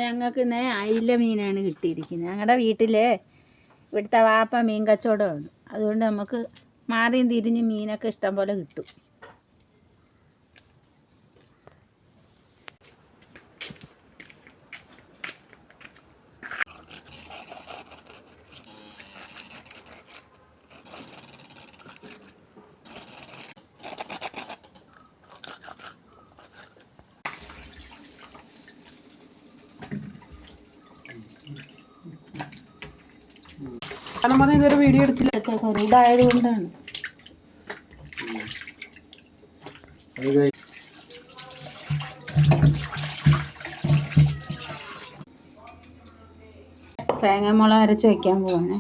ഞങ്ങൾക്ക് ഇന്ന് അയില മീനാണ് കിട്ടിയിരിക്കുന്നത്. ഞങ്ങളുടെ വീട്ടിലെ ഇവിടുത്തെ വാപ്പ മീൻ കച്ചവടമാണ്. അതുകൊണ്ട് നമുക്ക് മാറിയും തിരിഞ്ഞ് മീനൊക്കെ ഇഷ്ടം പോലെ കിട്ടും. ഇതൊരു വീഡിയോ എടുത്തില്ല, കൊണ്ടായത് കൊണ്ടാണ്. തേങ്ങാമുളക് അരച്ച് വയ്ക്കാൻ പോവാണ്.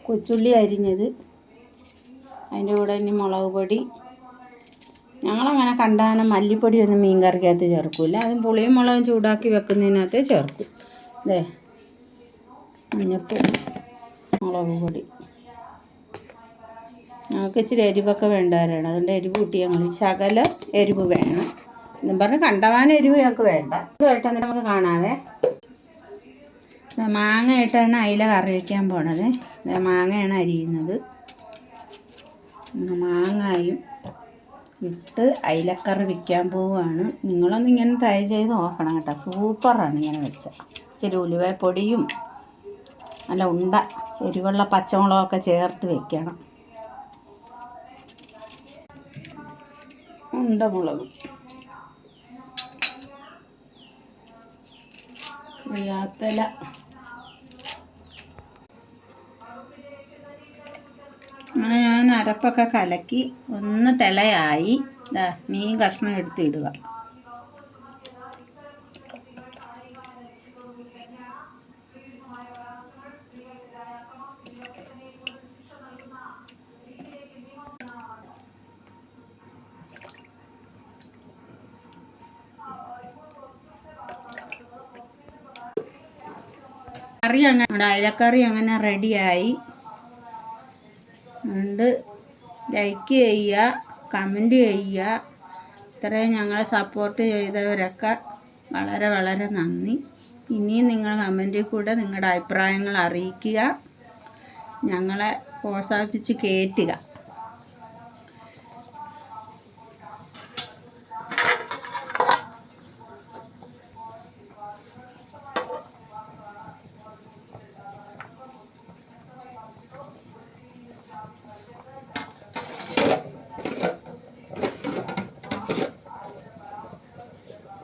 കൊച്ചുള്ളി അരിഞ്ഞത്, അതിൻ്റെ കൂടെ ഇനി മുളക് പൊടി. ഞങ്ങളങ്ങനെ കണ്ടാനം മല്ലിപ്പൊടിയൊന്നും മീൻ കറിക്കകത്ത് ചേർക്കില്ല. അതും പുളിയും മുളകും ചൂടാക്കി വെക്കുന്നതിനകത്ത് ചേർക്കും. അല്ലേ, മഞ്ഞൾപ്പൊടി, മുളക് പൊടി. ഞങ്ങൾക്ക് ഇച്ചിരി എരിവൊക്കെ വേണ്ടവരാണ്, അതുകൊണ്ട് എരിവ് കൂട്ടി ഞങ്ങൾ ശകലം എരിവ് വേണം എന്നും പറഞ്ഞ് കണ്ടവാനും എരിവ് ഞങ്ങൾക്ക് വേണ്ട. ഇതുമായിട്ട് നമുക്ക് കാണാവേ. മാങ്ങ ഇട്ടാണ് അയില കറി വയ്ക്കാൻ പോണത്. മാങ്ങയാണ് അരിയുന്നത്. മാങ്ങയും ഇട്ട് അയിലക്കറി വയ്ക്കാൻ പോവുകയാണ്. നിങ്ങളൊന്ന് ഇങ്ങനെ ട്രൈ ചെയ്ത് നോക്കണം കേട്ടോ, സൂപ്പറാണ് ഇങ്ങനെ വെച്ചാൽ. ഇച്ചിരി ഉലുവപ്പൊടിയും നല്ല ഉണ്ട എരിവുള്ള പച്ചമുളകൊക്കെ ചേർത്ത് വെക്കണം. ഉണ്ടമുളകും കറിയാത്തല. അങ്ങനെ ഞാൻ അരപ്പൊക്കെ കലക്കി ഒന്ന് തിളയായി. മീൻ കഷ്ണം എടുത്തിടുക. കറി അങ്ങനെ അയിലക്കറി അങ്ങനെ റെഡിയായി. അതുകൊണ്ട് ലൈക്ക് ചെയ്യുക, കമൻറ്റ് ചെയ്യുക. ഇത്രയും ഞങ്ങളെ സപ്പോർട്ട് ചെയ്തവരൊക്കെ വളരെ വളരെ നന്ദി. ഇനിയും നിങ്ങൾ കമൻറ്റിൽ കൂടെ നിങ്ങളുടെ അഭിപ്രായങ്ങൾ അറിയിക്കുക, ഞങ്ങളെ പ്രോത്സാഹിപ്പിച്ച് കയറ്റുക.